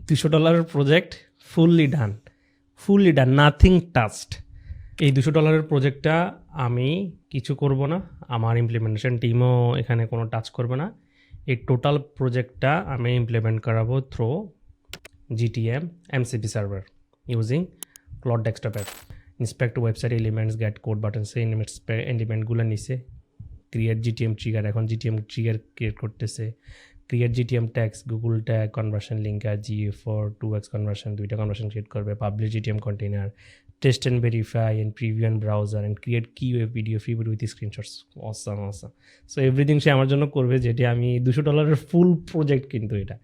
$200 project fully done, nothing touched. এই $200 প্রজেক্টটা আমি কিছু করব না, আমার ইমপ্লিমেন্টেশন টিমও এখানে কোনো টাচ করবে না। এই টোটাল প্রজেক্টটা আমি ইমপ্লিমেন্ট করাবো through GTM MCP server using Claude desktop app. Inspect website elements, get code button, সেই এলিমেন্টগুলো নিচে ক্রিয়েট GTM ট্রিগার, এখন GTM ট্রিগার ক্রিয়েট করতেছে। Create GTM tags, Google tag, conversion linker, GA4 2x conversion, দুইটা conversion create করবে। Publish GTM container, test and verify and preview and browser and create keyway video feed with screenshots. Awesome. So everything সে আমার জন্য করবে, যেটি আমি $200 ফুল project, কিন্তু এটা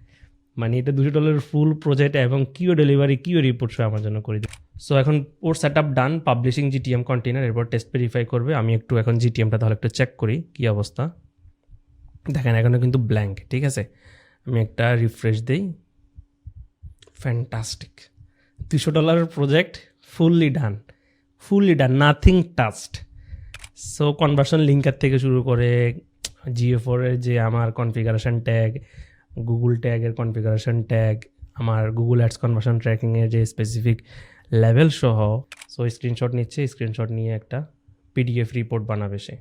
মানে এটা $200 ফুল প্রজেক্ট এবং কিও ডেলিভারি কিও রিপোর্ট সে আমার জন্য করে দিবে। সো এখন ওর সেট আপ ডান, পাবলিশিং GTM কন্টেনার, এরপর টেস্ট ভেরিফাই করবে। আমি একটু এখন GTMটা তাহলে একটু চেক করি কী অবস্থা। দেখেন এখনও কিন্তু ব্ল্যাঙ্ক, ঠিক আছে। আমি একটা রিফ্রেশ দিই, fantastic. $200 project fully done, nothing touched. So conversion linker থেকে শুরু করে GA4 এর যে আমার কনফিগারেশন ট্যাগ, গুগল ট্যাগের কনফিগারেশন ট্যাগ, আমার গুগল অ্যাডস কনভার্সন ট্র্যাকিংয়ের যে স্পেসিফিক লেভেল সহ। সো স্ক্রিনশট নিচ্ছে, স্ক্রিনশট নিয়ে একটা PDF রিপোর্ট বানাবে সে।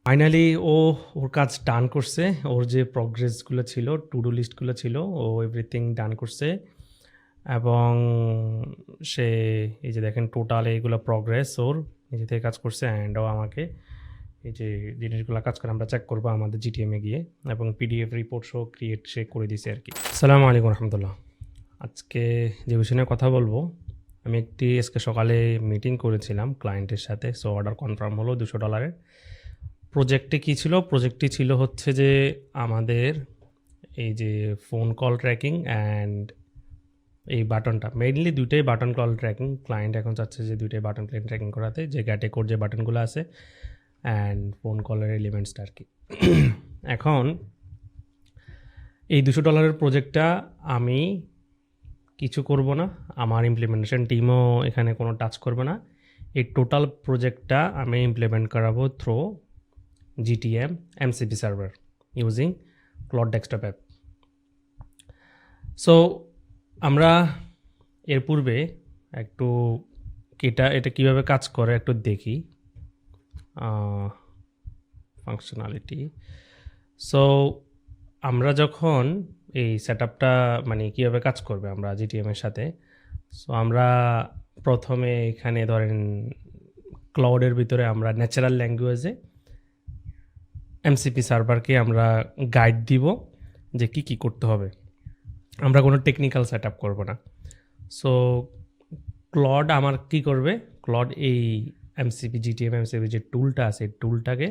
ফাইনালি ওর কাজ ডান করছে। ওর যে প্রগ্রেসগুলো ছিল, টু ডু লিস্টগুলো ছিল, ও এভরিথিং ডান করছে। এবং সে এই যে দেখেন টোটাল এইগুলো প্রগ্রেস ওর নিজে থেকে কাজ করছে। অ্যান্ড ও আমাকে এই যে জিনিসগুলো কাজ করে আমরা চেক করবো আমাদের GTM-এ গিয়ে, এবং PDF রিপোর্ট সহ ক্রিয়েট সে করে দিছে আর কি। আসসালামু আলাইকুম রহমতুল্লাহ। আজকে যে বিষয় নিয়ে কথা বলবো, আমি আজকে সকালে মিটিং করেছিলাম ক্লায়েন্টের সাথে। সো অর্ডার কনফার্ম হলো $200। প্রজেক্টে কী ছিল? প্রজেক্টটি ছিল হচ্ছে যে আমাদের এই যে ফোন কল ট্র্যাকিং অ্যান্ড এই বাটনটা, মেইনলি দুইটাই বাটন কল ট্র্যাকিং। ক্লায়েন্ট এখন চাচ্ছে যে দুইটাই বাটন ক্লিন ট্র্যাকিং করাতে, যে গ্যাটে কোড যে বাটনগুলো আছে অ্যান্ড ফোন কলের এলিমেন্টসটা আর কি। এখন এই $200 প্রজেক্টটা আমি কিছু করব না, আমার ইমপ্লিমেন্টেশন টিমও এখানে কোনো টাচ করবে না। এই টোটাল প্রজেক্টটা আমি ইমপ্লিমেন্ট করাবো through GTM MCP server using Claude desktop app. So আমরা এর পূর্বে একটু এটা কীভাবে কাজ করে একটু দেখি ফাংশনালিটি। সো আমরা যখন এই সেট আপটা মানে কীভাবে কাজ করবে আমরা GTM-এর সাথে, সো আমরা প্রথমে এখানে ধরেন ক্লাউডের ভিতরে আমরা ন্যাচারাল ল্যাঙ্গুয়েজে MCP সার্ভারকে আমরা গাইড দিব যে কি করতে হবে। আমরা কোনো টেকনিক্যাল সেট আপ করবো না। সো ক্লড আমার কি করবে, ক্লড এই GTM MCP যে টুলটা আছে, এই টুলটাকে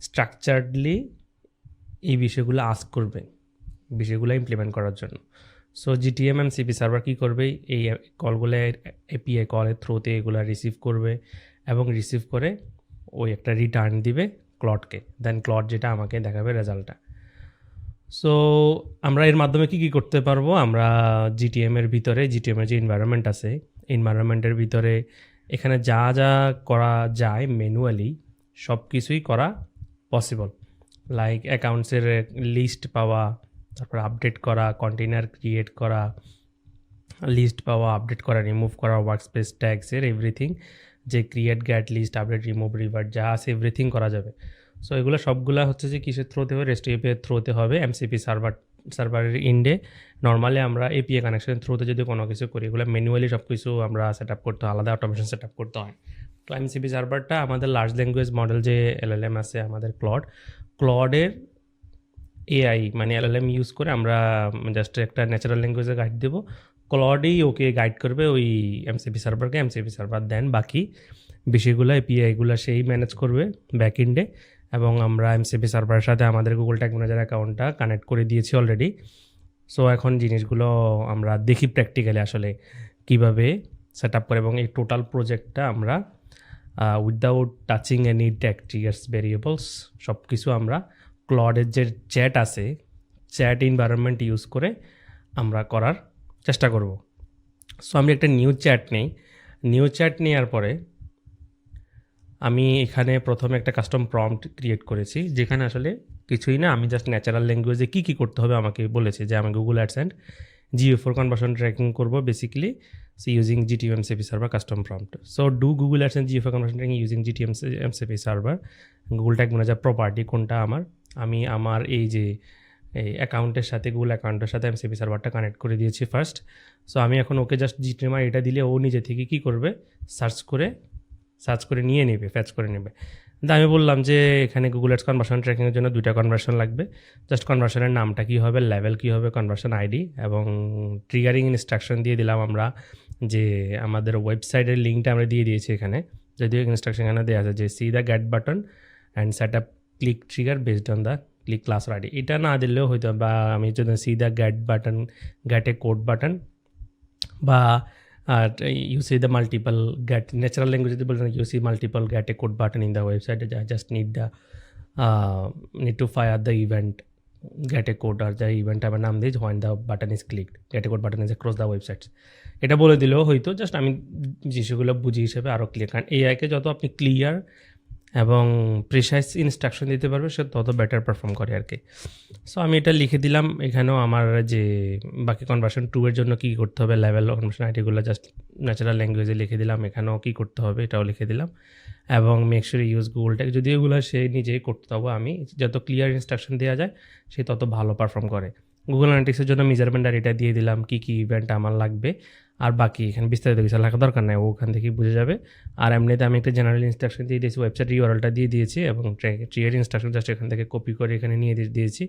স্ট্রাকচারডলি এই বিষয়গুলো আস্ক করবে, বিষয়গুলো ইমপ্লিমেন্ট করার জন্য। সো GTM MCP সার্ভার কী করবে, এই কলগুলো API কলের থ্রুতে এগুলো রিসিভ করবে এবং রিসিভ করে ওই একটা রিটার্ন দিবে ক্লডকে। দেন ক্লড যেটা আমাকে দেখাবে রেজাল্টটা। সো আমরা এর মাধ্যমে কি করতে পারবো, আমরা GTM-এর ভিতরে GTM-এর যে এনভায়রনমেন্ট আছে, এনভায়রনমেন্টের ভিতরে এখানে যা যা করা যায় ম্যানুয়ালি সব কিছুই করা পসিবল। লাইক অ্যাকাউন্টসের লিস্ট পাওয়া, তারপর আপডেট করা, কন্টেনার ক্রিয়েট করা, লিস্ট পাওয়া, আপডেট করা, রিমুভ করা, ওয়ার্কস্পেস ট্যাগসের এভরিথিং, যে create, get, list, update, remove, revert যা আছে এভরিথিং করা যাবে। সো এগুলো সবগুলো হচ্ছে যে কিসের থ্রোতে হবে, REST API থ্রোতে হবে, MCP সার্ভারের ইন্ডে। নর্মালি আমরা API কানেকশনের থ্রোতে যদি কোনো কিছু করি, এগুলো ম্যানুয়ালি সব কিছু আমরা সেট আপ করতে হয়, আলাদা অটোমেশন সেট আপ করতে হয়। তো MCP সার্ভারটা আমাদের লার্জ ল্যাঙ্গুয়েজ মডেল যে LLM আছে আমাদের ক্লডের AI মানে LLM ইউজ করে আমরা জাস্ট একটা ন্যাচারাল ল্যাঙ্গুয়েজে গাইড দেবো, ক্লডই ওকে গাইড করবে ওই MCP সার্ভারকে। MCP সার্ভার দেন বাকি বিষয়গুলো API-গুলো সেই ম্যানেজ করবে ব্যাক এন্ডে। এবং আমরা MCP সার্ভারের সাথে আমাদের গুগল ট্যাগ ম্যানেজার অ্যাকাউন্টটা কানেক্ট করে দিয়েছি অলরেডি। সো এখন জিনিসগুলো আমরা দেখি প্র্যাকটিক্যালি আসলে কীভাবে সেট আপ করে, এবং এই টোটাল প্রজেক্টটা আমরা without touching any tag triggers variables সব কিছু আমরা ক্লডের যে চ্যাট আছে, চ্যাট এনভায়রনমেন্ট ইউজ করে আমরা করার চেষ্টা করব। সো আমি একটা নিউ চ্যাট নেওয়ার পরে আমি এখানে প্রথমে একটা কাস্টম প্রম্পট ক্রিয়েট করেছি, যেখানে আসলে কিছুই না, আমি জাস্ট ন্যাচারাল ল্যাঙ্গুয়েজে কী করতে হবে আমাকে বলেছে, যে আমি Google AdSense GA4 conversion tracking করব basically using GTM MCP server custom prompt. So do Google AdSense GA4 conversion tracking using GTM MCP server. Google tag manager property কোনটা আমি আমার এই যে এই অ্যাকাউন্টের সাথে গুগল অ্যাকাউন্টের সাথে MCP সার্ভারটা কানেক্ট করে দিয়েছি ফার্স্ট। সো আমি এখন ওকে জাস্ট GTMI এটা দিলে ও নিজে থেকে কী করবে, সার্চ করে নিয়ে নেবে, ফ্যাচ করে নেবে। কিন্তু আমি বললাম যে এখানে গুগল অ্যাডস কনভার্সন ট্র্যাকিংয়ের জন্য 2টা কনভার্সন লাগবে। জাস্ট কনভার্সনের নামটা কী হবে, লেভেল কী হবে, কনভার্সন আইডি এবং ট্রিগারিং ইনস্ট্রাকশন দিয়ে দিলাম আমরা, যে আমাদের ওয়েবসাইটের লিঙ্কটা আমরা দিয়ে দিয়েছি এখানে, যদিও ইনস্ট্রাকশন এখানে দেওয়া আছে যে see the get button and set up click trigger based on the click class ID. এটা না দিলেও হয়তো, বা আমি যদি see the get button, get a code button, বা you see the multiple get natural language you see multiple get a code button in the website. I just need to fire the event get a code or the event আমার নাম দিই when the button is clicked, get a code button is across the websites। এটা বলে দিলেও হয়তো, just আমি যেগুলো বুঝি হিসেবে আরও ক্লিয়ার, কারণ এআইকে যত আপনি ক্লিয়ার এবং প্রিসাইজ ইনস্ট্রাকশন দিতে পারবে সে তত বেটার পারফর্ম করে আর কি। সো আমি এটা লিখে দিলাম। এখানেও আমার যে বাকি কনভার্সন 2 এর জন্য কী করতে হবে, লেভেল কনভার্সন আইডিগুলো জাস্ট ন্যাচারাল ল্যাঙ্গুয়েজে লিখে দিলাম। এখানেও কী করতে হবে এটাও লিখে দিলাম, এবং make sure use Google tag. যদি এগুলো সে নিজেই করতে হবে, আমি যত ক্লিয়ার ইনস্ট্রাকশন দেওয়া যায় সে তত ভালো পারফর্ম করে। গুগল অ্যানালিটিক্সের জন্য মেজারমেন্ট আর এটা দিয়ে দিলাম, কী কী ইভেন্ট আমার লাগবে, আর বাকি এখানে বিস্তারিত কিছু লেখা দরকার নাই, ওখান থেকেই বুঝে যাবে। আর এমনিতে আমি একটা জেনারেল ইনস্ট্রাকশন দিয়ে দিয়েছি, ওয়েবসাইট ইউআরএলটা দিয়ে দিয়েছি, এবং ট্রিগার ইনস্ট্রাকশন জাস্ট এখান থেকে কপি করে এখানে নিয়ে দিয়েছি।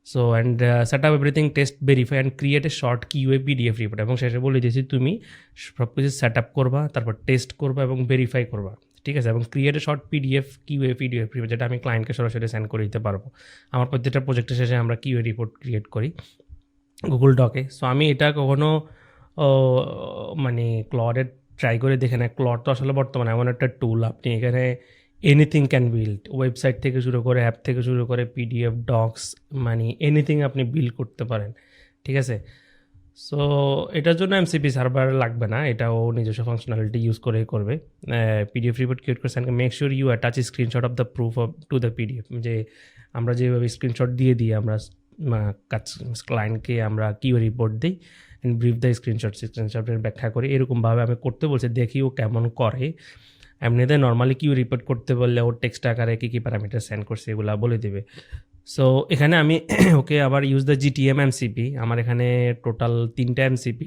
So and set up everything, test, verify and create a short QA PDF report. এবং শেষে বলে দিয়েছি তুমি সব কিছু সেট আপ করবা, তারপর টেস্ট করবা এবং ভেরিফাই করবা, ঠিক আছে। এবং create a short QA PDF report, যেটা আমি ক্লায়েন্টকে সরাসরি সেন্ড করে দিতে পারবো। আমার প্রত্যেকটা প্রজেক্টের শেষে আমরা কিউএ রিপোর্ট ক্রিয়েট করি গুগল ডকে। সো আমি এটা কখনো মানে ক্লডে ট্রাই করে দেখে না। ক্লড তো আসলে বর্তমানে এমন একটা টুল, আপনি এখানে এনিথিং ক্যান বিল্ড, ওয়েবসাইট থেকে শুরু করে অ্যাপ থেকে শুরু করে পিডিএফ, ডকস, মানে এনিথিং আপনি বিল্ড করতে পারেন, ঠিক আছে। সো এটার জন্য MCP সার্ভার লাগবে না, এটাও নিজস্ব ফাংশনালিটি ইউজ করে করবে। পিডিএফ রিপোর্ট ক্রিয়েট করে make sure you attach screenshot of the proof of to the PDF. যে আমরা যেভাবে স্ক্রিনশট দিয়ে দিই আমরা ক্লায়েন্টকে, আমরা কিউএ রিপোর্ট দিই অ্যান্ড ব্রিফ দ্য স্ক্রিনশটের ব্যাখ্যা করি, এরকমভাবে আমি করতে বলছি, দেখি ও কেমন করে। এমনিতে নর্মালি কিউ রিপোর্ট করতে বললে ওর টেক্সট আকারে কী কী প্যারামিটার সেন্ড করছে এগুলো বলে দেবে। সো এখানে আমি ওকে আবার ইউজ দ্য GTM MCP, আমার এখানে টোটাল 3টা MCP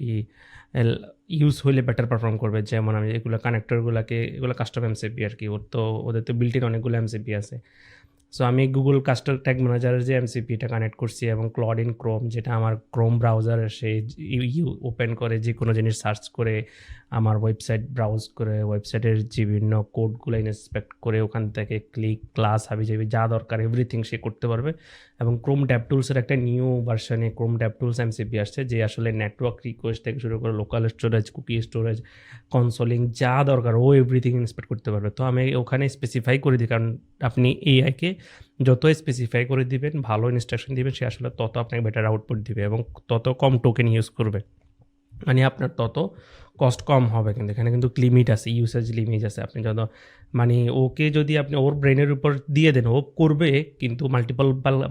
ইউজ হলে বেটার পারফর্ম করবে। যেমন আমি এগুলো কানেক্টরগুলোকে, এগুলো কাস্টম MCP আর কি, ওদের তো বিল্ট ইন অনেকগুলো MCP আছে। সো আমি গুগল কাস্টম ট্যাগ ম্যানেজারের যে MCPটা কানেক্ট করছি, এবং ক্লড ইন ক্রোম, যেটা আমার ক্রোম ব্রাউজারে সে ওপেন করে যে কোনো জিনিস সার্চ করে, আমার ওয়েবসাইট ব্রাউজ করে, ওয়েবসাইটের বিভিন্ন কোডগুলো ইন্সপেক্ট করে, ওখান থেকে ক্লিক, ক্লাস, হাবিজাবি যা দরকার এভরিথিং সে করতে পারবে। এবং ক্রোম ডেভ টুলসের একটা নিউ ভার্সনে ক্রোম ডেভ টুলস MCP আসছে, যে আসলে নেটওয়ার্ক রিকোয়েস্ট থেকে শুরু করে local storage, cookie storage, consoling যা দরকার ও এভরিথিং ইন্সপেক্ট করতে পারবে। তো আমি ওখানে স্পেসিফাই করে দিই, কারণ আপনি এআইকে যত স্পেসিফাই করে দিবেন, ভালো ইনস্ট্রাকশন দিবেন, সে আসলে তত আপনাকে বেটার আউটপুট দিবে এবং তত কম টোকেন ইউজ করবে, মানে আপনার তত কস্ট কম হবে। কিন্তু এখানে কিন্তু লিমিট আছে, ইউসেজ লিমিট আছে। আপনি যত মানে ওকে যদি আপনি ওর ব্রেনের উপর দিয়ে দেন, ও করবে, কিন্তু মাল্টিপল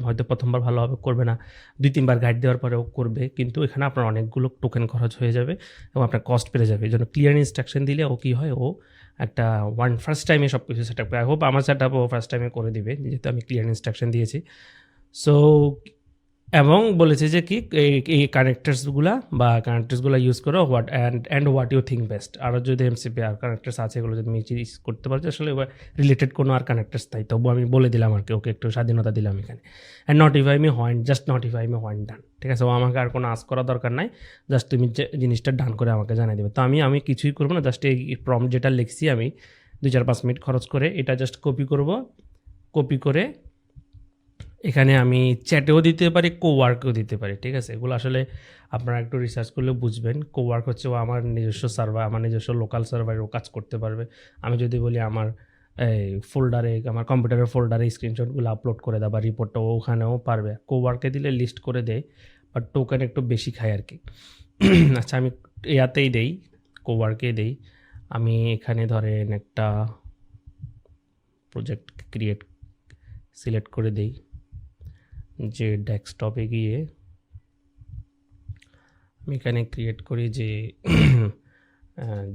হয়তো প্রথমবার ভালোভাবে করবে না, 2-3বার গাইড দেওয়ার পরে ও করবে, কিন্তু এখানে আপনার অনেকগুলো টোকেন খরচ হয়ে যাবে এবং আপনার কস্ট বেড়ে যাবে। এই জন্য ক্লিয়ার ইনস্ট্রাকশন দিলে ও কী হয়, ও একটা ফার্স্ট টাইমে সব কিছু সেট আপ করে। আই হোপ আমার সেট আপ ও ফার্স্ট টাইমে করে দিবে, যেহেতু আমি ক্লিয়ার ইনস্ট্রাকশন দিয়েছি। সো এবং বলেছে যে কি এই কানেক্টার্সগুলা ইউজ করো, হোয়াট ইউ থিঙ্ক বেস্ট। আরও যদি MCP আর কানেক্টার্স আছে, এগুলো যদি আমি ইউজ করতে পারছি, আসলে রিলেটেড কোনো আর কানেক্টার্স তাই, তবু আমি বলে দিলাম আর কি, ওকে একটু স্বাধীনতা দিলাম এখানে। অ্যান্ড নোটিফাই মি হোয়েন ডান, ঠিক আছে। ও আমাকে আর কোনো আস করা দরকার নাই, জাস্ট তুমি যে জিনিসটা ডান করে আমাকে জানিয়ে দেবে। তো আমি কিছুই করবো না, জাস্ট এই প্রম্পট যেটা লিখছি আমি 2-4-5 মিনিট খরচ করে এটা জাস্ট কপি করে এখানে আমি চ্যাটেও দিতে পারি, কোওয়ার্কেও দিতে পারি, ঠিক আছে। এগুলো আসলে আপনারা একটু রিসার্চ করলে বুঝবেন। কোওয়ার্ক হচ্ছে ও আমার নিজস্ব সার্ভার, আমার নিজস্ব লোকাল সার্ভারে ও কাজ করতে পারবে। আমি যদি বলি আমার এই ফোল্ডারে, আমার কম্পিউটারের ফোল্ডারে স্ক্রিনশটগুলো আপলোড করে দেয় বা রিপোর্টটাও ওখানেও পারবে। কোওয়ার্কে দিলে লিস্ট করে দেয়, বাট টোকেন একটু বেশি খায় আর কি। আচ্ছা, আমি ইয়াতেই দেই, কোওয়ার্কেই দেই। আমি এখানে ধরেন একটা প্রজেক্ট সিলেক্ট করে দেই, যে ডেস্কটপে গিয়ে আমি এখানে ক্রিয়েট করি যে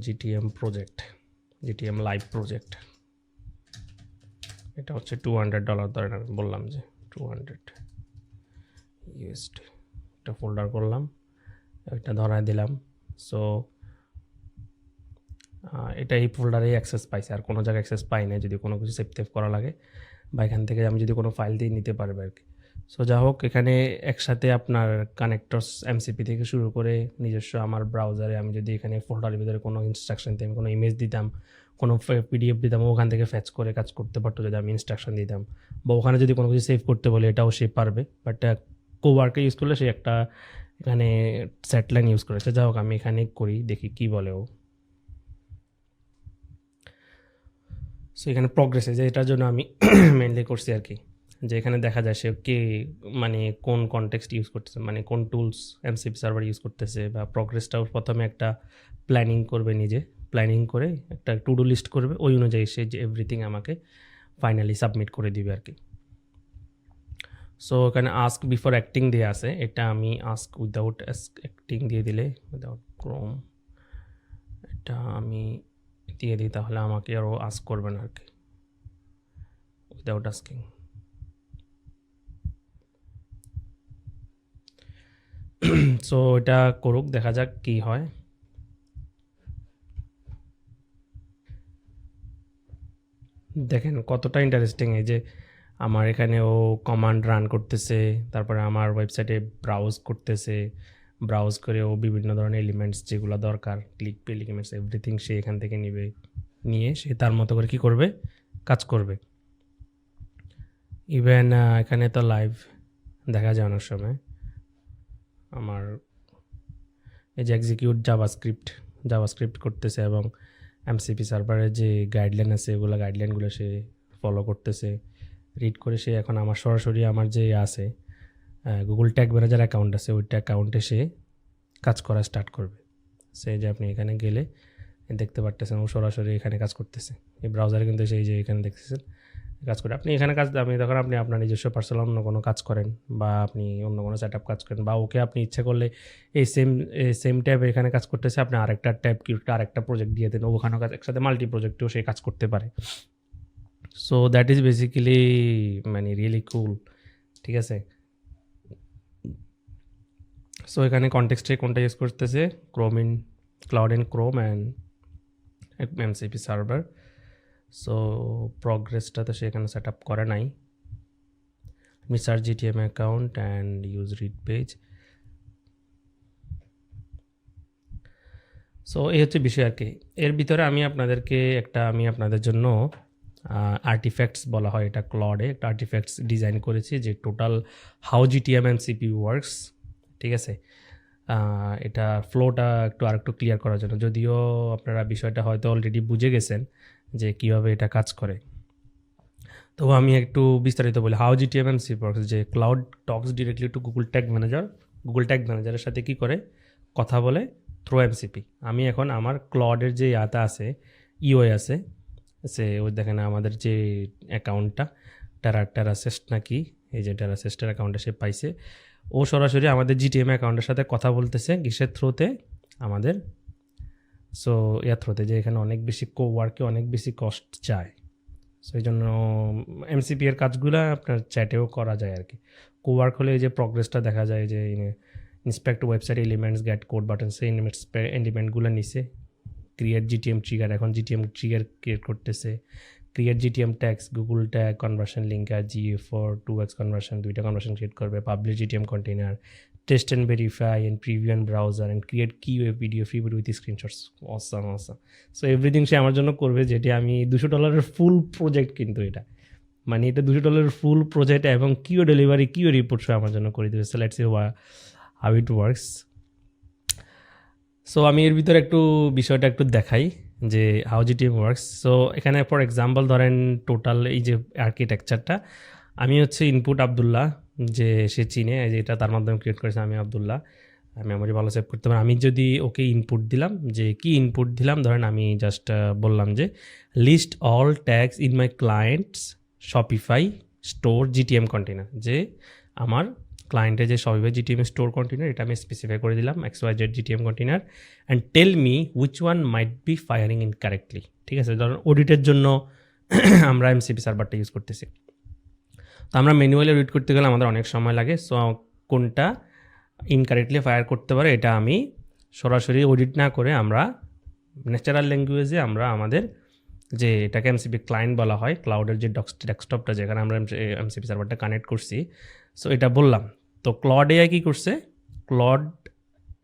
GTM project, GTM live project. এটা হচ্ছে $200 ধরেন, আমি বললাম যে 200 USD। এটা ফোল্ডার করলাম, এটা ধরায় দিলাম। সো এটা এই ফোল্ডারেই অ্যাক্সেস পাইছে, আর কোনো জায়গায় অ্যাক্সেস পাই না। যদি কোনো কিছু সেভ টেভ করা লাগে বা এখান থেকে আমি যদি কোনো ফাইল দিয়ে নিতে পারবে আর কি। সো যা হোক, এখানে একসাথে আপনার কানেক্টরস এমসিপি থেকে শুরু করে নিজস্ব আমার ব্রাউজারে আমি যদি এখানে ফোল্ডারের ভিতরে কোনো ইনস্ট্রাকশন দিতাম, কোনো ইমেজ দিতাম, কোনো পিডিএফ দিতাম, ওখান থেকে ফ্যাচ করে কাজ করতে পারতো যদি আমি ইনস্ট্রাকশন দিতাম। বা ওখানে যদি কোনো কিছু সেভ করতে বলে এটাও সে পারবে। বাট কোওয়ার্কে ইউজ করলে সে একটা এখানে সেটলাইন ইউজ করেছে। যা হোক, আমি এখানে করি, দেখি কি বলে ও। সো এখানে প্রগ্রেসে যে এটার জন্য আমি মেনলি করছি আর কি, যে এখানে দেখা যায় সে কে মানে কোন কনটেক্সট ইউজ করতেছে, মানে কোন টুলস এমসিপি সার্ভার ইউজ করতেছে। বা প্রগ্রেসটাও প্রথমে একটা প্ল্যানিং করবে, নিজে প্ল্যানিং করে একটা টু ডু লিস্ট করবে, ওই অনুযায়ী সে যে এভরিথিং আমাকে ফাইনালি সাবমিট করে দিবে আর কি। সো এখানে আস্ক বিফোর অ্যাক্টিং দিয়ে আছে, এটা আমি আস্ক উইদাউট অ্যাক্টিং দিয়ে দিলে, উইদাউট ক্রোম এটা আমি দিয়ে দিই, তাহলে আমাকে আরও আস্ক করবে না আর কি, উইদাউট আস্কিং। সো এটা করুক, দেখা যাক কি হয়। দেখেন কতটা ইন্টারেস্টিং, এই যে আমার এখানে ও কমান্ড রান করতেছে, তারপরে আমার ওয়েবসাইটে ব্রাউজ করতেছে, ব্রাউজ করে ও বিভিন্ন ধরনের এলিমেন্টস যেগুলো দরকার, ক্লিক পে এলিমেন্টস এভরিথিং সে এখান থেকে নিবে, নিয়ে সে তার মতো করে কী করবে, কাজ করবে। ইভেন এখানে তো লাইভ দেখা যায় অনেক সময় আমার এই যে এক্সিকিউট জাভাস্ক্রিপ্ট করতেছে, এবং এমসিপি সার্ভারের যে গাইডলাইন আছে এগুলো গাইডলাইনগুলো সে ফলো করতেছে, রিড করে সে এখন আমার সরাসরি আমার যে আছে গুগল ট্যাগ ম্যানেজার অ্যাকাউন্ট আছে, ওইটা অ্যাকাউন্টে সে কাজ করা স্টার্ট করবে। সে যে আপনি এখানে গেলে দেখতে পারতেছেন ও সরাসরি এখানে কাজ করতেছে। এই ব্রাউজারে কিন্তু সেই যে এখানে দেখতেছেন কাজ করে। আপনি এখানে কাজ, আমি তখন আপনি আপনার নিজস্ব পার্সোনাল অন্য কোনো কাজ করেন, বা আপনি অন্য কোনো সেট আপ কাজ করেন, বা ওকে আপনি ইচ্ছা করলে এই সেম ট্যাব এখানে কাজ করতেছে, আপনি আরেকটা ট্যাব কি আরেকটা প্রজেক্ট দিয়ে দেন, ওখানেও কাজ, একসাথে মাল্টি প্রজেক্টেও সে কাজ করতে পারে। সো দ্যাট ইজ বেসিক্যালি মানে রিয়েলি কুল, ঠিক আছে। সো এখানে কনটেক্সটে কোনটা ইউজ করতেছে, Claude in Chrome and MCP server. So প্রগ্রেসটা তো সেখানে সেট আপ করে নাই। আমি search GTM account and use read page. So এই হচ্ছে বিষয় আর কি। এর ভিতরে আমি আপনাদের জন্য আর্টিফ্যাক্টস বলা হয়, এটা ক্লডে একটা আর্টিফ্যাক্টস ডিজাইন করেছি, যে total how GTM MCP works, ঠিক আছে। এটা ফ্লোটা আরেকটু ক্লিয়ার করার জন্য, যদিও আপনারা বিষয়টা হয়তো অলরেডি বুঝে গেছেন যে কীভাবে এটা কাজ করে, তো আমি একটু বিস্তারিত বলি। হাউ জিটিএম এমসিপি ওয়ার্কস, যে cloud Tux directly to Google tag ম্যানেজারের সাথে কী করে কথা বলে থ্রু এমসিপি। আমি এখন আমার ক্লাউডের যে ইয়াটা আছে, ইওএ আছে, সে ওই দেখেন আমাদের যে অ্যাকাউন্টটা টেরাসেস্ট নাকি, এই যে টেরাসেস্টের অ্যাকাউন্টে সে পাইছে, ও সরাসরি আমাদের জিটিএম অ্যাকাউন্টের সাথে কথা বলতেছে কিসের থ্রুতে, আমাদের সো ইয়ার থ্রুতে, যে এখানে অনেক বেশি কোওয়ার্কে অনেক বেশি কস্ট যায়। সো এই জন্য এমসিপি এর কাজগুলো আপনার চ্যাটেও করা যায় আর কি। কোওয়ার্ক হলে এই যে প্রগ্রেসটা দেখা যায়, যে inspect website elements, get code button, সেই এলিমেন্টগুলো নিছে। ক্রিয়েট জিটিএম ট্রিগার, এখন জিটিএম ট্রিগার ক্রিয়েট করতেছে। Create GTM tags, Google tag, conversion linker, GA4 2x conversion, দুইটা কনভার্সন ক্রিয়েট করবে। Publish GTM container, test and verify and preview and browser and create QA video feed with screenshots. Awesome. So everything সে আমার জন্য করবে, যেটি আমি $200 ফুল project, কিন্তু এটা মানে এটা $200 ফুল প্রজেক্ট, এবং কিউ ডেলিভারি কিউ রিপোর্ট সে আমার জন্য করে দেবে। So let's see how it works. So আমি এর ভিতরে বিষয়টা একটু দেখাই যে হাউ জিটিএম ওয়ার্কস। সো এখানে ফর এক্সাম্পল ধরেন টোটাল এই যে আর্কিটেকচারটা, আমি হচ্ছে ইনপুট আবদুল্লাহ, যে সে চিনে, যে এটা তার মাধ্যমে ক্রিয়েট করেছে, আমি আবদুল্লাহ, মেমোরি ভালো সেভ করতে পারি। আমি যদি ওকে ইনপুট দিলাম, যে কি ইনপুট দিলাম, ধরেন আমি জাস্ট বললাম যে list all tags in my clients Shopify store GTM container, যে আমার ক্লায়েন্টে যে সবাই জিটিএম স্টোর কন্টেনার এটা আমি স্পেসিফাই করে দিলাম XYZ GTM container and tell me which one might be firing incorrectly. ঠিক আছে, ধরুন অডিটের জন্য আমরা এমসিপি সার্ভারটা ইউজ করতেছি, তো আমরা ম্যানুয়ালি অডিট করতে গেলে আমাদের অনেক সময় লাগে। সো কোনটা ইনকারেক্টলি ফায়ার করতে পারে এটা আমি সরাসরি অডিট না করে আমরা ন্যাচারাল ল্যাঙ্গুয়েজে আমরা আমাদের যে এটাকে এমসিপি ক্লায়েন্ট বলা হয়, ক্লাউডের যে ডেস্কটপটা যেখানে আমরা এমসিপি সার্ভারটা কানেক্ট করছি, সো এটা বললাম। তো ক্লড এআই কী করছে, ক্লড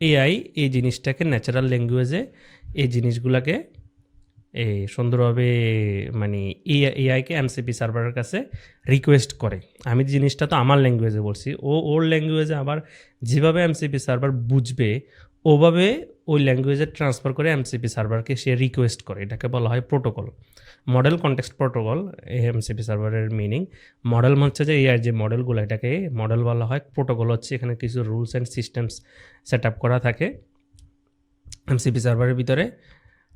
এআই এই জিনিসটাকে ন্যাচারাল ল্যাঙ্গুয়েজে এই জিনিসগুলোকে সুন্দরভাবে মানে এআইকে এমসিপি সার্ভারের কাছে রিকোয়েস্ট করে। আমি জিনিসটা তো আমার ল্যাঙ্গুয়েজে বলছি, ওর ল্যাঙ্গুয়েজে আবার যেভাবে এমসিপি সার্ভার বুঝবে ওভাবে ওই ল্যাঙ্গুয়েজে ট্রান্সফার করে এমসিপি সার্ভারকে সে রিকোয়েস্ট করে। এটাকে বলা হয় protocol, model context protocol. MCP সার্ভারের মিনিং মডেল হচ্ছে যে এআই যে মডেলগুলো, এটাকে মডেল বলা হয়। প্রোটোকল হচ্ছে এখানে কিছু rules and systems set up করা থাকে এমসিপি সার্ভারের ভিতরে।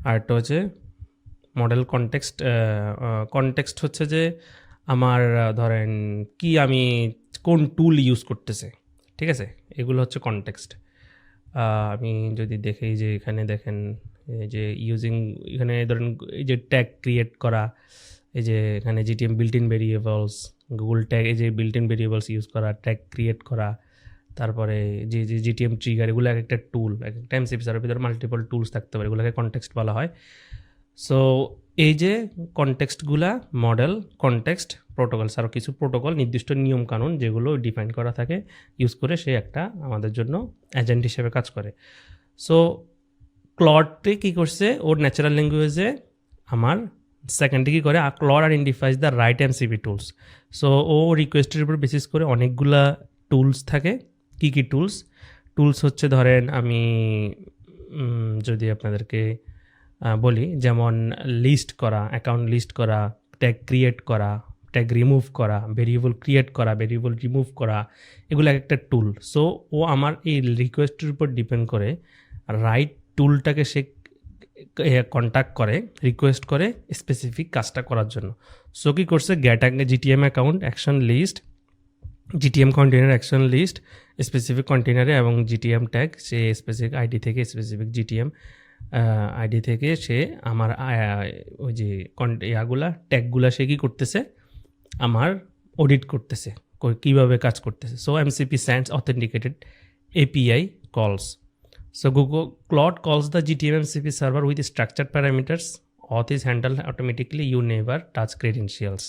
আরেকটা হচ্ছে মডেল কনটেক্সট। কনটেক্সট হচ্ছে যে আমার ধরেন কি আমি কোন টুল ইউজ করতেছে, ঠিক আছে, এগুলো হচ্ছে কনটেক্সট। আমি যদি দেখি যে এখানে দেখেন এই যে ইউজিং, এখানে ধরেন এই যে ট্যাগ ক্রিয়েট করা, এই যে এখানে GTM built in variables, Google tag, এই যে বিল্ট ইন ভেরিয়েবলস ইউজ করা, ট্যাগ ক্রিয়েট করা, তারপরে যে যে জিটিএম ট্রিগার, এগুলো এক একটা টুল, এক একটা এমসিপি সার্ভারের ভিতরে মাল্টিপল টুলস থাকতে পারে, এগুলোকে কনটেক্সট বলা হয়। সো এই যে কনটেক্সটগুলা মডেল কনটেক্সট প্রোটোকলস, আরও কিছু প্রোটোকল নির্দিষ্ট নিয়মকানুন যেগুলো ডিফাইন করা থাকে ইউজ করে সে একটা আমাদের জন্য এজেন্ট হিসেবে কাজ করে। সো ক্লডটি কী করছে, ওর ন্যাচারাল ল্যাঙ্গুয়েজে আমার সেকেন্ডে কী করে, Claude identifies the right MCP tools. So ও রিকোয়েস্টের উপর বেসিস করে অনেকগুলা টুলস থাকে। কী কী টুলস? টুলস হচ্ছে ধরেন আমি যদি আপনাদেরকে বলি, যেমন লিস্ট করা, অ্যাকাউন্ট লিস্ট করা, ট্যাগ ক্রিয়েট করা, ট্যাগ রিমুভ করা, ভেরিয়েবল ক্রিয়েট করা, ভেরিয়েবল রিমুভ করা, এগুলো এক একটা টুল। সো ও আমার এই রিকোয়েস্টের উপর ডিপেন্ড করে রাইট টুলটাকে সে কন্ট্যাক্ট করে, রিকোয়েস্ট করে স্পেসিফিক কাজটা করার জন্য। সো কী করছে, get GTM account action list, GTM container action list specific কন্টেনারে, এবং জিটিএম ট্যাগ সে স্পেসিফিক আইডি থেকে, স্পেসিফিক জিটিএম আইডি থেকে সে আমার ওই যে ইয়াগুলা ট্যাগগুলা সে কী করতেছে, আমার অডিট করতেছে কীভাবে কাজ করতেছে। So MCP sends authenticated API কলস। So Google Cloud calls the GTM MCP server with structured parameters. Auth is handled automatically. You never touch credentials.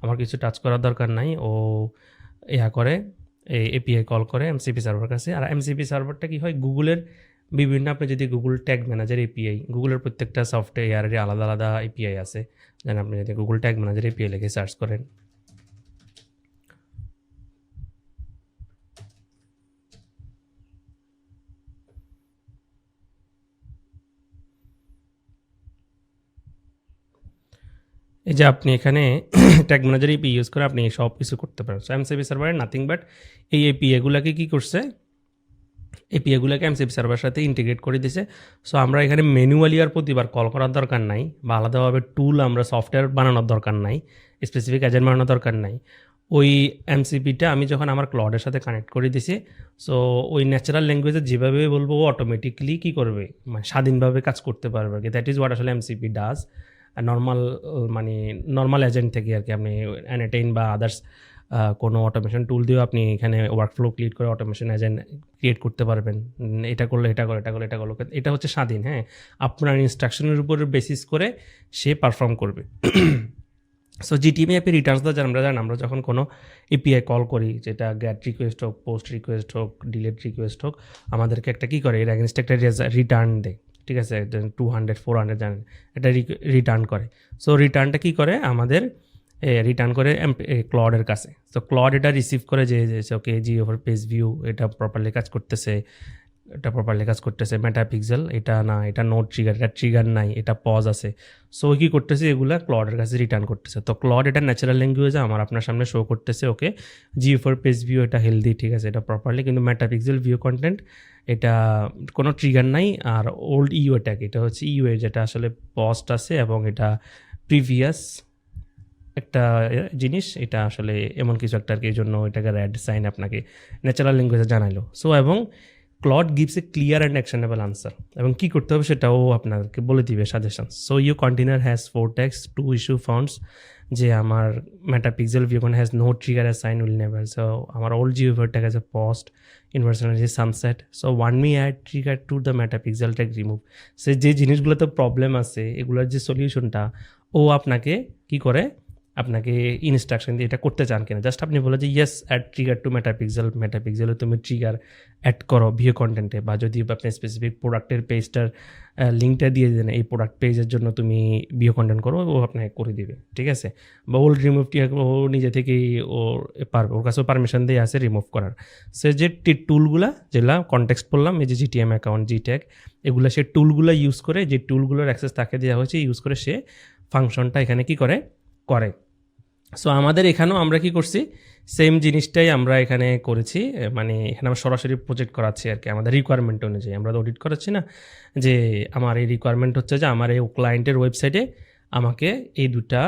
আমার কিছু টাচ করার দরকার নাই, ও ইয়া করে এপিআই কল করে এমসিপি সার্ভার কাছে। আর এমসিপি সার্ভারটা কি হয়, গুগলের বিভিন্ন, আপনি যদি গুগল ট্যাগ ম্যানেজার এপিআই, গুগলের প্রত্যেকটা সফটওয়্যারের আলাদা আলাদা এপিআই আছে, যেন আপনি যদি গুগল ট্যাগ ম্যানেজার এপিআই লিখে সার্চ করেন, এই যে আপনি এখানে ট্যাগ ম্যানেজার এপি ইউজ করে আপনি সব কিছু করতে পারেন। সো এমসিপি সার্ভারে নাথিং বাট এই এপিআইগুলোকে কী করছে, এপিআইগুলোকে এমসিপি সার্ভারের সাথে ইন্টিগ্রেট করে দিয়েছে। সো আমরা এখানে ম্যানুয়ালি আর প্রতিবার কল করার দরকার নাই, বা আলাদাভাবে টুল আমরা সফটওয়্যার বানানোর দরকার নাই, স্পেসিফিক এজেন্ট বানানোর দরকার নাই। ওই এমসিপিটা আমি যখন আমার ক্লডের সাথে কানেক্ট করে দিছি, সো ওই ন্যাচারাল ল্যাঙ্গুয়েজে যেভাবে বলবো ও অটোমেটিকলি কী করবে, মানে স্বাধীনভাবে কাজ করতে পারবে আর কি। দ্যাট ইজ হোয়াট আসলে এমসিপি ডাজ। নর্মাল মানে নর্মাল এজেন্ট থেকে আর কি, আপনি অ্যানাটেইন বা আদার্স কোনো অটোমেশন টুল দিয়েও আপনি এখানে ওয়ার্কফ্লো ক্রিয়েট করে অটোমেশন এজেন্ট ক্রিয়েট করতে পারবেন। এটা করলে এটা করো, এটা করলে এটা করলো, এটা হচ্ছে স্বাধীন। হ্যাঁ, আপনার ইনস্ট্রাকশনের উপর বেসিস করে সে পারফর্ম করবে। So GTM API returns the, আমরা যখন কোনো এপিআই কল করি, যেটা গেট রিকোয়েস্ট হোক, পোস্ট রিকোয়েস্ট হোক, ডিলেট রিকোয়েস্ট হোক, আমাদেরকে একটা কী করে, এর অ্যাগেনস্টে একটা রিটার্ন দেয়। ঠিক আছে, 200 400 জানেন, এটা রিটার্ন করে। সো রিটার্নটা কী করে, আমাদের রিটার্ন করে ক্লডের কাছে। সো ক্লড এটা রিসিভ করে যে ওকে জিও ফর পেজ ভিউ এটা প্রপারলি কাজ করতেছে, মেটা পিক্সেল এটা না, এটা নোট ট্রিগার, এটা ট্রিগার নাই, এটা পজ আছে। সো কী করতেছে, এগুলো ক্লডের কাছে রিটার্ন করতেছে। তো ক্লড এটা ন্যাচারাল ল্যাঙ্গুয়েজে আমার আপনার সামনে শো করতেছে, ওকে জিও ফর পেজ ভিউ এটা হেলদি, ঠিক আছে, এটা প্রপারলি, কিন্তু মেটা পিক্সেল ভিউ কন্টেন্ট এটা কোনো ট্রিগার নাই। আর ওল্ড ইউএ ট্যাগ, এটা হচ্ছে ইউএ যেটা আসলে পস্ট আছে, এবং এটা প্রিভিয়াস একটা জিনিস, এটা আসলে এমন কিছু একটা আর কি, এই জন্য এটাকে রেড সাইন আপনাকে ন্যাচারাল ল্যাঙ্গুয়েজে জানাইলো। সো এবং Claude gives a clear and actionable answer, এবং কী করতে হবে সেটাও আপনাকে বলে দিবে suggestion. So you container has 4 tags, 2 issue founds, যে আমার Meta pixel view has no trigger as sign will never. So আমার old geo tag as a post inversion as a sunset. So one me add trigger to the Meta pixel tag remove. সে যে জিনিসগুলোতে problem আছে এগুলোর যে সলিউশনটা ও আপনাকে কি করে, আপনাকে ইনস্ট্রাকশন দিয়ে এটা করতে চান কিনা, জাস্ট আপনি বলে যে ইয়েস অ্যাড ট্রিগার টু মেটাপিক্সেলে তুমি ট্রিগার অ্যাড করো ভিউ কন্টেন্টে, বা যদি আপনি স্পেসিফিক প্রোডাক্টের পেজটার লিঙ্কটা দিয়ে দেন এই প্রোডাক্ট পেজের জন্য তুমি ভিউ কন্টেন্ট করো, ও আপনাকে করে দিবে, ঠিক আছে। বা ওল্ড রিমুভ ও নিজে থেকেই ওর পারবে, ওর কাছেও পারমিশন দিয়ে আছে রিমুভ করার। সে যে টুলগুলা যেগুলা কনটেক্সট বললাম, এই যে জিটিএম অ্যাকাউন্ট, জি ট্যাগ, এগুলো সে টুলগুলো ইউজ করে, যে টুলগুলোর অ্যাক্সেস তাকে দেওয়া হয়েছে, ইউজ করে সে ফাংশনটা এখানে কি করে। সো আমাদের এখানেও আমরা কি করছি, সেম জিনিসটাই আমরা এখানে করেছি, মানে এখানে আমরা সরাসরি প্রজেক্ট করাচ্ছি আর কি, আমাদের রিকোয়ারমেন্ট অনুযায়ী আমরা তো অডিট করাচ্ছি না, যে আমার এই রিকোয়ারমেন্ট হচ্ছে যে আমার এই ক্লায়েন্টের ওয়েবসাইটে আমাকে এই দুটা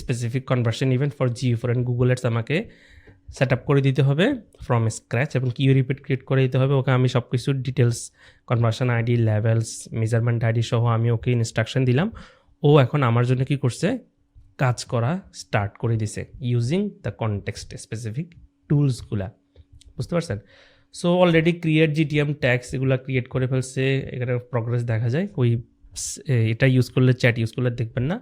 specific conversion event for GA4 and Google ads আমাকে সেট আপ করে দিতে হবে ফ্রম স্ক্র্যাচ, এবং কিউ রিপিট ক্রিয়েট করে দিতে হবে। ওকে আমি সব কিছু details, conversion ID, levels, measurement ID সহ আমি ওকে ইনস্ট্রাকশন দিলাম। ও এখন আমার জন্য কি করছে, কাজ করা স্টার্ট করে দিছে ইউজিং দ্য কনটেক্সট স্পেসিফিক টুলসগুলা, বুঝতে পারছেন। So already create GTM tax এগুলো ক্রিয়েট করে ফেলছে, এখানে প্রগ্রেস দেখা যায়। ওই এটা ইউজ করলে, চ্যাট ইউজ করলে দেখবেন না,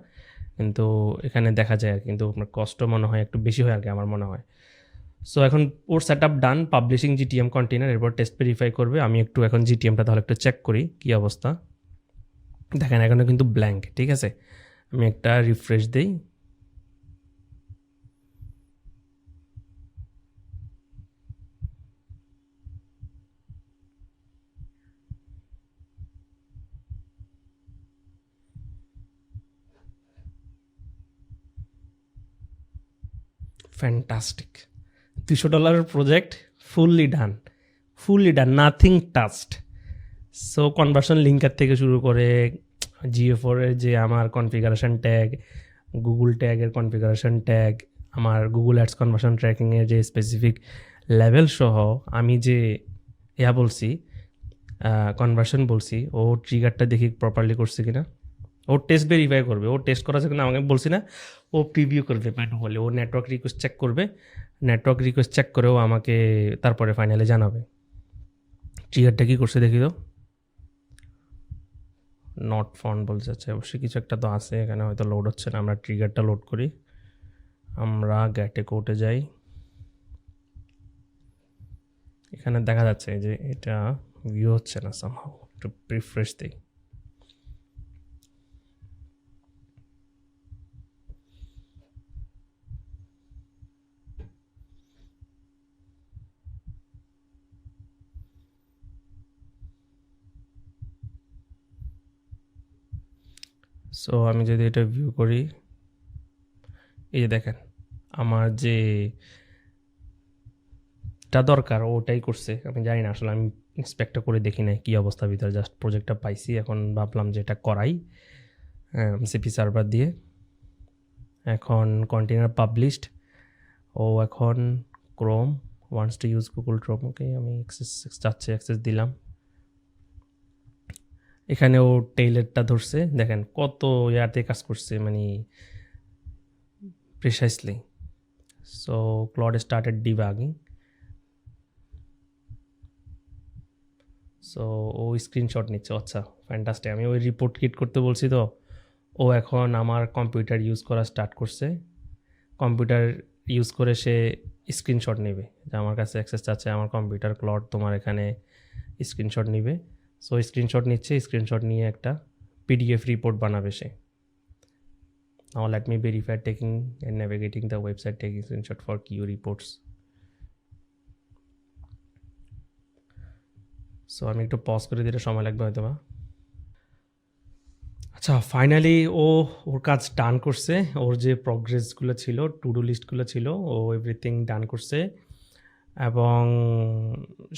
কিন্তু এখানে দেখা যায় আর, কিন্তু আপনার কষ্ট মনে হয় একটু বেশি হয় আর কি, আমার মনে হয়। সো এখন ওর সেট আপ ডান, পাবলিশিং জিটিএম কন্টেনার, এরপর টেস্ট ভেরিফাই করবে। আমি একটু এখন জিটিএমটা তাহলে একটু চেক করি কী অবস্থা। দেখেন এখনও কিন্তু ব্ল্যাঙ্ক, ঠিক আছে। আমি একটা রিফ্রেশ দিই, fantastic. $200 project, fully done, nothing touched. So conversion linker থেকে শুরু করে GA4 এর যে আমার কনফিগারেশন ট্যাগ, গুগল ট্যাগের কনফিগারেশন ট্যাগ, আমার গুগল অ্যাডস কনভার্সন ট্র্যাকিংয়ের যে স্পেসিফিক লেভেল সহ আমি যে বলছি, কনভার্সন বলছি, ও ট্রিগারটা দেখি প্রপারলি করছে কিনা। ও টেস্ট ভেরিফাই করবে, ও টেস্ট করার জন্য আমাকে বলছি না, ও প্রিভিউ করবে ম্যানুয়ালি, ও নেটওয়ার্ক রিকোয়েস্ট চেক করবে, নেটওয়ার্ক রিকোয়েস্ট চেক করেও আমাকে তারপরে ফাইনালে জানাবে। ট্রিগারটা কী করছে দেখি তো, নট ফাউন্ড বলছে। আচ্ছা অবশ্যই কিছু একটা তো আছে এখানে, হয়তো লোড হচ্ছে না। আমরা ট্রিগারটা লোড করি, আমরা গ্যাটে কোর্টে যাই, এখানে দেখা যাচ্ছে যে এটা ভিউ হচ্ছে না সামহাউ, একটু রিফ্রেশ দিই। সো আমি যদি এটা ভিউ করি, এই যে দেখেন আমার যে টা দরকার ওটাই করছে। আমি জানি না আসলে, আমি ইন্সপেক্টটা করে দেখি নাই কী অবস্থার ভিতরে, জাস্ট প্রজেক্টটা পাইছি, এখন ভাবলাম যে এটা করাই সিপি সার্ভার দিয়ে। এখন কন্টেনার পাবলিশড, ও এখন Chrome wants to use Google Chrome, okay আমি অ্যাক্সেস দিলাম। এখানে ও টেইলারটা ধরছে, দেখেন কত ইয়াতে কাজ করছে, মানে precisely. So Claude started debugging. So ও স্ক্রিনশট নিচ্ছে, আচ্ছা ফ্যান্টাস্টিক। আমি ওই রিপোর্ট ক্রিয়েট করতে বলছি, তো ও এখন আমার কম্পিউটার ইউজ করা স্টার্ট করছে। কম্পিউটার ইউজ করে সে স্ক্রিনশট নেবে, যে আমার কাছে অ্যাক্সেস আছে আমার কম্পিউটার, ক্লড তোমার এখানে স্ক্রিনশট নিবে। সো স্ক্রিনশট নিচ্ছে, স্ক্রিনশট নিয়ে একটা PDF রিপোর্ট বানাবে সে। Now let me verify taking and navigating the website, taking screenshot for Q reports. So আমি একটু পজ করে দিলে সময় লাগবে হয়তো বা। আচ্ছা ফাইনালি ওর কাজ ডান করছে, ওর যে প্রগ্রেসগুলো ছিল, টু ডু লিস্টগুলো ছিল, ও এভরিথিং ডান করছে। এবং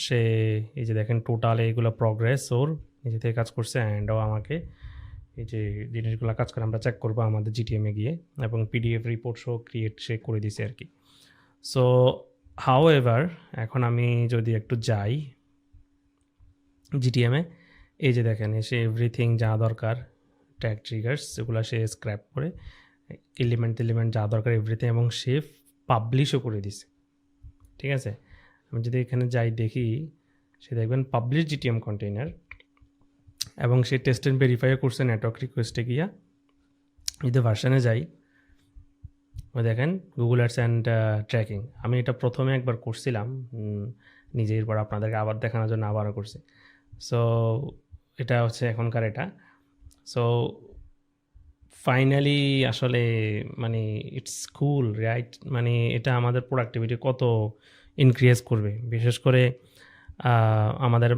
সে এই যে দেখেন টোটাল এইগুলো প্রগ্রেস ওর নিজে থেকে কাজ করছে, অ্যান্ড ও আমাকে এই যে জিনিসগুলো কাজ করে আমরা চেক করবো আমাদের জিটিএমে গিয়ে, এবং পিডিএফ রিপোর্টসও সে করে দিছে আর কি। সো হাউ এভার, এখন আমি যদি একটু যাই জিটিএমে, এই যে দেখেন সে এভরিথিং যা দরকার ট্যাগ ট্রিগার্স এগুলো সে স্ক্র্যাপ করে এলিমেন্ট যা দরকার এভরিথিং, এবং সে পাবলিশও করে দিছে। ঠিক আছে, আমি যদি এখানে যাই দেখি, সে দেখবেন পাবলিশ জিটিএম কন্টেইনার, এবং সে টেস্ট অ্যান্ড ভেরিফাইও করছে নেটওয়ার্ক রিকোয়েস্টে গিয়া। যদি ভার্সানে যাই, ওই দেখেন গুগল অ্যাডস অ্যান্ড ট্র্যাকিং, আমি এটা প্রথমে একবার করছিলাম নিজে, এরপর আপনাদেরকে আবার দেখানোর জন্য আবারও করছি। সো এটা হচ্ছে এখনকার এটা। সো ফাইনালি আসলে মানে ইটস কুল রাইট, মানে এটা আমাদের প্রোডাক্টিভিটি কত ইনক্রিজ করবে, বিশেষ করে আমাদের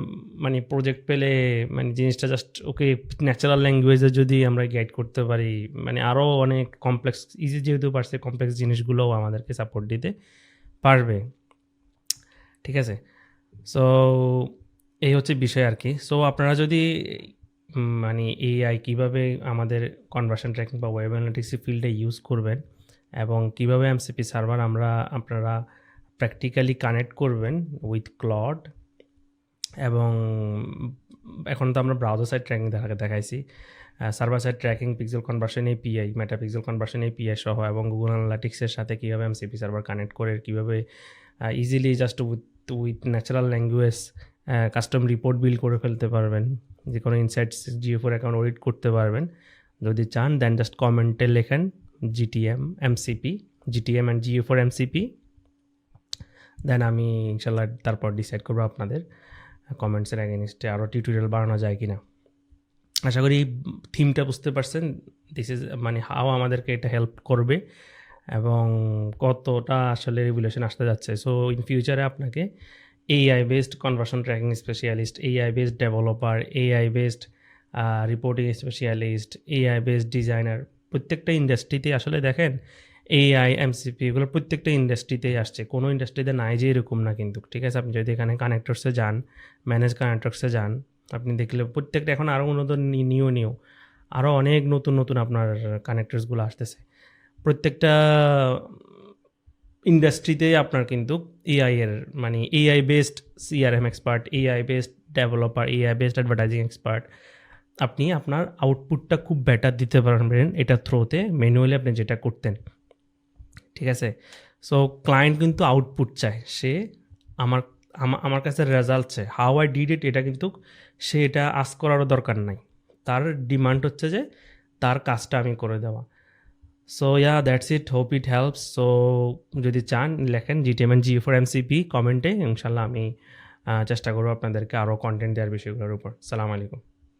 মানে প্রজেক্ট পেলে মানে জিনিসটা জাস্ট ওকে ন্যাচারাল ল্যাঙ্গুয়েজে যদি আমরা গাইড করতে পারি, মানে আরও অনেক কমপ্লেক্স, ইজি যেহেতু পারছে কমপ্লেক্স জিনিসগুলোও আমাদেরকে সাপোর্ট দিতে পারবে। ঠিক আছে, সো এই হচ্ছে বিষয় আর কি। সো আপনারা যদি মানে এআই কীভাবে আমাদের কনভার্সন ট্র্যাকিং বা ওয়েব অ্যানালিটিক্স ফিল্ডে ইউজ করবেন, এবং কীভাবে এমসিপি সার্ভার আপনারা প্র্যাকটিক্যালি কানেক্ট করবেন উইথ ক্লড, এবং এখন তো আমরা ব্রাউজার সাইড ট্র্যাকিং দেখাইছি, server side tracking, pixel conversion API, Meta pixel conversion API সহ, এবং গুগল অ্যানালিটিক্সের সাথে কীভাবে এমসিপি সার্ভার কানেক্ট করে কীভাবে easily just with natural language custom report build করে ফেলতে পারবেন, যে কোনো ইনসাইটস GA4 অ্যাকাউন্ট অডিট করতে পারবেন। যদি চান দেন জাস্ট কমেন্টে লেখেন GTM MCP, GTM and GA4 MCP, দেন আমি ইনশাল্লাহ তারপর ডিসাইড করবো আপনাদের কমেন্টসের অ্যাগেনিস্টে আরও টিউটোরিয়াল বানানো যায় কিনা। আশা করি থিমটা বুঝতে পারছেন, দিস ইজ মানে হাও আমাদেরকে এটা হেল্প করবে এবং কতটা আসলে রেগুলেশন আসতে যাচ্ছে। সো ইন ফিউচারে আপনাকে AI based conversion tracking specialist, AI based developer, AI based reporting specialist, AI based designer, প্রত্যেকটা ইন্ডাস্ট্রিতে আসলে দেখেন AI MCP এগুলো প্রত্যেকটা ইন্ডাস্ট্রিতেই আসছে, কোনো ইন্ডাস্ট্রিতে নাই যে এরকম না কিন্তু। ঠিক আছে, আপনি যদি এখানে কানেক্টরসে যান, ম্যানেজ কানেক্টরসে যান, আপনি দেখলে প্রত্যেকটা এখন আরও উন্নত নিউ আরও অনেক নতুন আপনার কানেক্টরসগুলো আসতেছে। প্রত্যেকটা ইন্ডাস্ট্রিতেই আপনার কিন্তু AI এর মানে AI based CRM expert, AI based developer, AI based advertising expert, আপনি আপনার আউটপুটটা খুব বেটার দিতে পারবেন এটা থ্রোতে, ম্যানুয়ালি আপনি যেটা করতেন। ঠিক আছে, সো ক্লায়েন্ট কিন্তু আউটপুট চায়, সে আমার কাছে রেজাল্ট চায়, হাউ আই ডিড ইট এটা কিন্তু সে এটা আস্ক করারও দরকার নাই, তার ডিমান্ড হচ্ছে যে তার কাজটা আমি করে দেওয়া। So yeah that's it, hope it helps. So যদি চান লেখেন GTM and GA4 MCP কমেন্টে, ইনশাল্লাহ আমি চেষ্টা করবো আপনাদেরকে আরও কন্টেন্ট দেওয়ার বিষয়গুলোর উপর। সালাম আলাইকুম।